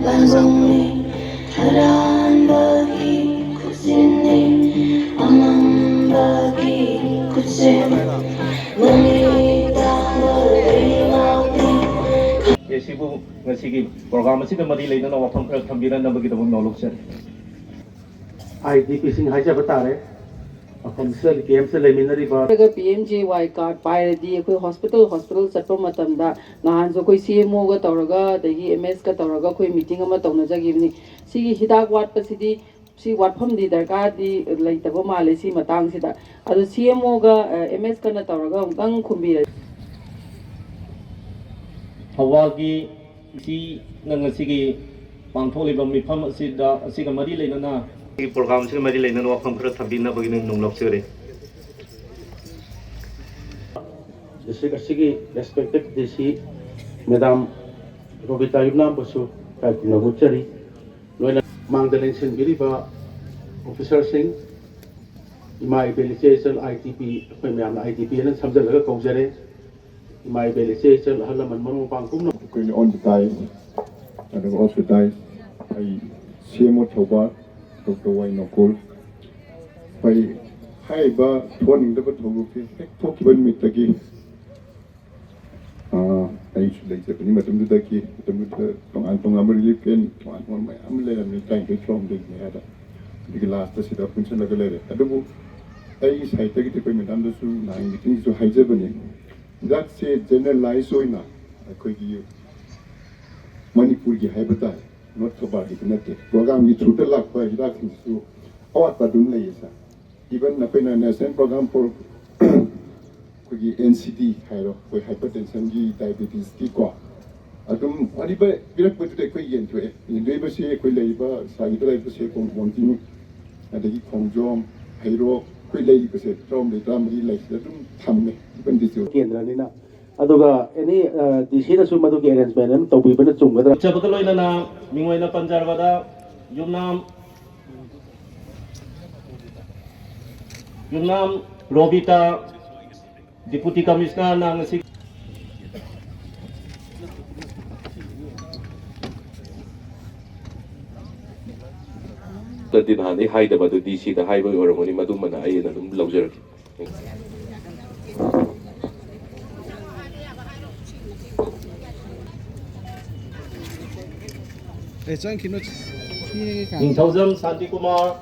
반복니 사랑박이 굳으니 amambagi 굳으니 너니 땅을 이막니 예시부 ngasi program asi mari leina wafam khar thambira nabagi tabung nolok sir IDP sing haja batare official game se leminari ba PMJY card pairadi ekoi hospital chatpa matamda nahan jo koi CMO ga tawraga dagi MS ga tawraga koi meeting ama tawna jagibni sigi hidak wat pasidi si watpham di darka di leitaba male si matang sida adu CMO ga MS ka na tawraga ungtang khumbi hawagi si ngasi pangtholi ba mifam asida asiga mari leina na program se mari leina wafam khar thambina bagi nunglok sire Sigi respected DC Madam Robita Yumnam Basu Naguchari Loina Mangdalin Sin Giriba Officer Singh Imai Belicesal ITP Pemiam ITP and Samjala Kojare Imai Belicesal Halaman Manu Pangkum on the time and also die I CMO Toba Dr. Wayne Okul by Haiba Twaning the Batoki Tokiban Mitagi I should like to put him to the key to Antonga relief and one my amulet trying to from the last sit up in Senegal. I don't I take it payment under so 9 things to Hijabani. That's a generalized so enough. I could give Manipur habitat, not so bad connected. Program you through the luck by reductions to our Padun even the pen and SN program for NCD, for hypertension, diabetes, Kikwa. I don't want to put the equation to it. In labor say, labor, side labor say, continue, and the Kong Hero, labor say, from the family like that, Tammy, even this Kendranina. Aduga any DC Sumadu arrangement and Toby Benatum. Chabakaloina Mingwena Panjarvada Yumnam Robita Deputy Commissioner ng si Din hani haida ba do DC da haiba oramoni madum mana ay na dum lawjer Thousand Santi Kumar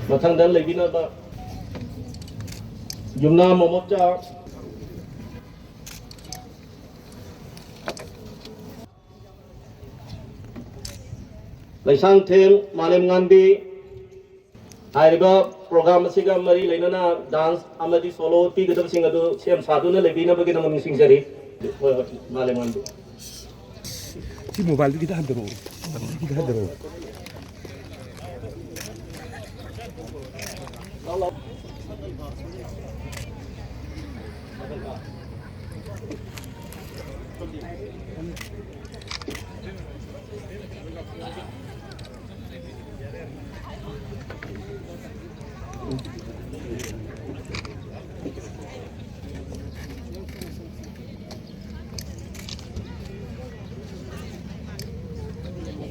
Mathangdan Legina ba Yumna Momocha Laisang Tem Malem Ngandi Hariba program asiga mari lainana dance amadi solo ti gadab singadu sem saduna lebina bagi nama missing sari Malem Ngandi Si mobile kita handero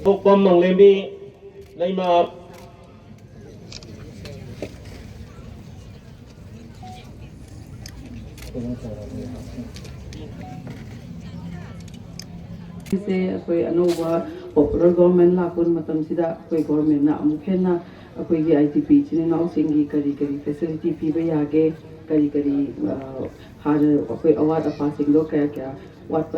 Pokpam ng lembi Laima se koi anova popular government la kun matam sida koi government na amukhenna koi gi ITP chine naw singi kari facility piba yage kari har koi award apa singdo kya wat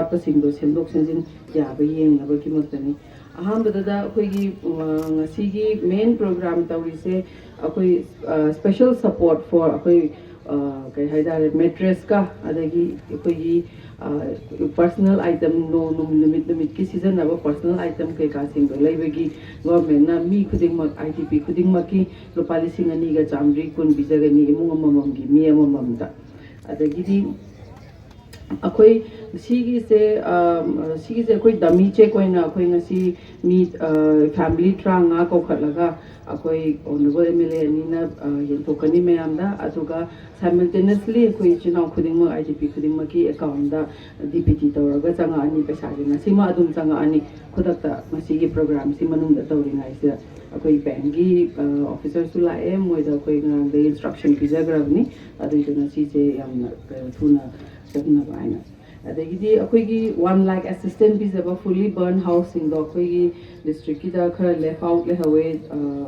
pa singdo sendok senjin ya ba yeng na ba ki matani aham da koi gi ngasi gi main program tawri se koi special support for koi kai haidar mattress ka adagi koi gi personal item no limit ki season aba personal item ke ka sing laibagi government na mi khuding mak ITP khuding maki lupali singani ga chamri kun bijagani imung mamam gi mi amam da adagi di ꯑꯩꯈꯣꯏ ꯁꯤꯒꯤꯁꯦ ꯑꯩꯈꯣꯏ ꯗꯃꯤ check ꯑꯣꯏꯅ ꯑꯩꯈꯣꯏ ꯉꯁꯤ ꯃꯤ family 35 ꯀꯧꯈꯠꯂꯒ ꯑꯩꯈꯣꯏ honourable MLA ꯑꯅꯤꯅ ꯌꯦꯟꯊꯣꯛꯀꯅꯤ ꯃꯌꯥꯝꯗ ꯑꯗꯨꯒ ꯁꯥꯏꯃꯜꯇꯦꯅꯤꯌꯁꯂꯤ ꯑꯩꯈꯣꯏ ꯏꯆꯤꯜ ꯏꯅꯥꯎ ꯈꯨꯗꯤꯡꯃꯛ IDP ꯈꯨꯗꯤꯡꯃꯛꯀꯤ ꯑꯦꯀꯥꯎꯟꯗ DPT ꯇꯧꯔꯒ ꯆꯪꯉꯛꯑꯅꯤ ꯄꯩꯁꯥꯁꯦ ꯉꯁꯤꯃꯛ ꯑꯗꯨꯝ ꯆꯪꯉꯛꯑꯅꯤ ꯈꯨꯗꯛꯇ ꯉꯁꯤꯒꯤ ꯄ꯭रोꯒ꯭ꯔꯥꯝꯁꯤ ꯃꯅꯨꯡꯗ ꯇꯧꯔꯤꯉꯩꯁꯤꯗ ꯑꯩꯈꯣꯏ ꯕꯦꯡꯛꯒꯤ ꯑꯣꯐꯤꯁꯔꯁꯨ ꯂꯥꯛꯑꯦ ꯃꯣꯏꯗ ꯑꯩꯈꯣꯏ ꯉꯔꯥꯡꯗꯒꯤ ꯏꯟꯁꯇ꯭ꯔꯛꯁꯟ ꯄꯤꯖꯈ꯭ꯔꯕꯅꯤ ꯑꯗꯨꯏꯗꯨꯅ ꯁꯤꯁꯦ ꯌꯥꯝꯅ ꯊꯨꯅ ꯆꯠꯅꯕ ꯍꯥꯏꯅ ꯑꯗꯒꯤꯗꯤ ꯑꯩꯈꯣꯏꯒꯤ 1 lakh ꯑꯦꯁꯤꯁꯇꯦꯟ ꯄꯤꯖꯕ ꯐꯨꯜꯂꯤ ꯕꯔꯟ ꯍꯥꯎꯁꯁꯤꯡꯗꯣ ꯑꯩꯈꯣꯏꯒꯤ ꯗꯤꯁꯇ꯭ꯔꯤꯛꯀꯤꯗ ꯈꯔ ꯂꯦꯐ ꯑꯥꯎꯠ ꯂꯩꯍꯧꯋꯦ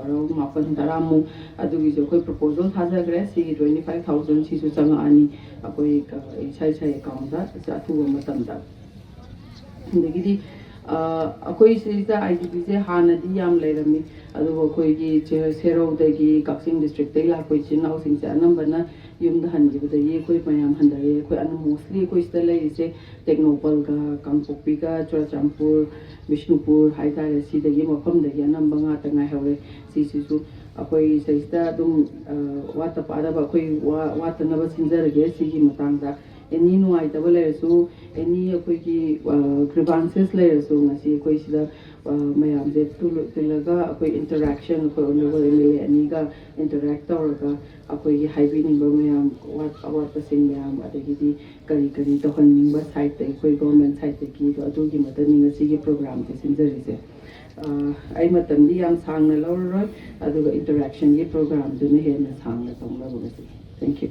ꯑꯔꯥꯎꯟ 9-10 ꯑꯗꯨꯒꯤꯁꯨ ꯑꯩꯈꯣꯏ ꯄ꯭ꯔꯣꯄꯣꯖꯦꯜ ꯊꯥꯖꯈ꯭ꯔꯦ ꯁꯤꯒꯤ 25,000 ꯁꯤꯁꯨ ꯆꯪꯉꯛꯑꯅꯤ ꯑꯩꯈꯣꯏ ꯏꯁꯥ ꯑꯦꯀꯥꯎꯟꯗ ꯑꯊꯨꯕ ꯃꯇꯝꯗ ꯑꯗꯒꯤꯗꯤ ꯑꯩꯈꯣꯏ ꯁꯤꯗ IDPꯁꯦ ꯍꯥꯟꯅꯗꯤ ꯌꯥꯝ ꯂꯩꯔꯝꯃꯤ ꯑꯗꯨꯕꯨ ꯑꯩꯈꯣꯏꯒꯤ ꯁꯦꯔꯧꯗꯒꯤ ꯀꯛꯆꯤꯡ ꯗꯤꯁꯇ꯭ꯔꯤꯛꯇꯒꯤ ꯂꯥꯛꯄ ꯏꯆꯤꯜ ꯏꯅꯥꯎꯁꯤꯡꯁꯦ ꯑꯅꯝꯕꯅ ꯌꯨꯝꯗ ꯍꯟꯈꯤꯕꯗꯒꯤ ꯑꯩꯈꯣꯏ ꯃꯌꯥꯝ ꯍꯟꯊꯔꯛꯑꯦ ꯑꯩꯈꯣꯏ ꯃꯣꯁꯂꯤ ꯑꯩꯈꯣꯏ ꯁꯤꯗ ꯂꯩꯔꯤꯁꯦ ꯇꯦꯛꯅꯧꯄꯜꯒ ꯀꯥꯡꯄꯣꯛꯄꯤꯒ ꯆꯨꯔꯆꯥꯟꯄꯨꯔ ꯕꯤꯁꯅꯨꯄꯨꯔ ꯍꯥꯏꯇꯥꯔꯦ ꯁꯤꯗꯒꯤ ꯃꯐꯝꯗꯒꯤ ꯑꯅꯝꯕ ꯉꯥꯛꯇ ꯉꯥꯏꯍꯧꯔꯦ ꯁꯤꯁꯤꯁꯨ ꯑꯩꯈꯣꯏ ꯁꯤꯗꯩꯁꯤꯗ ꯑꯗꯨꯝ ꯋꯥꯠꯇ ꯄꯥꯗꯕ ꯑꯩꯈꯣই ꯋꯥꯠꯇꯅꯕ ꯁꯤꯟꯖꯔꯒꯦ ꯁꯤꯒꯤ ꯃꯇꯥꯡꯗ ꯑꯦꯅꯤ ꯅꯨꯡꯉꯥꯏꯇꯕ ꯂꯩꯔꯁꯨ ꯑꯦꯅꯤ ꯑꯩꯈꯣꯏꯒꯤ ꯒ꯭ꯔꯤꯚꯥꯟꯁꯦꯁ ꯂꯩꯔꯁꯨ ꯉꯁꯤ ꯑꯩꯈꯣꯏ ꯁꯤꯗ ꯃꯌꯥꯝꯁꯦ ꯇꯤꯜꯂꯒ ꯑꯩꯈꯣꯏ ꯏꯟꯇꯔꯦꯛꯁꯟ ꯑꯩꯈꯣꯏ ꯑꯣꯅꯔꯦꯕꯜ MLA ꯑꯅꯤꯒ ꯏꯟꯇꯔꯦꯛ ꯇꯧꯔꯒ ꯑꯩꯈꯣꯏꯒꯤ ꯍꯥꯏꯕꯤꯅꯤꯡꯕ ꯃꯌꯥꯝ ꯑꯋꯥꯠꯄꯁꯤꯡ ꯃꯌꯥꯝ ꯑꯗꯒꯤꯗꯤ ꯀꯔꯤ ꯀꯔꯤ ꯇꯧꯍꯟꯅꯤꯡꯕ ꯁꯥꯏꯠꯇꯒꯤ ꯑꯩꯈꯣꯏ ꯒꯣꯔꯃꯦꯟ ꯁꯥꯏꯠꯇꯒꯤ ꯑꯗꯨꯒꯤ ꯃꯇꯨꯡ ꯉꯁꯤꯒꯤ ꯄ꯭रोꯒ꯭ꯔꯥꯝꯁꯦ ꯁꯤꯟꯖꯔꯤꯁꯦ ꯑꯩ ꯃꯇꯝꯗꯤ ꯌꯥꯝ ꯁꯥꯡꯅ ꯂꯧꯔꯔꯣꯏ ꯑꯗꯨꯒ ꯏꯟꯇꯔꯦꯛꯁꯟꯒꯤ ꯄ꯭रोग्राꯝꯗꯨꯅ ꯍꯦꯟꯅ ꯁꯥꯡꯅ ꯇꯧꯅꯕ ꯉꯁꯤ ꯊꯦꯡꯛ ꯌꯨ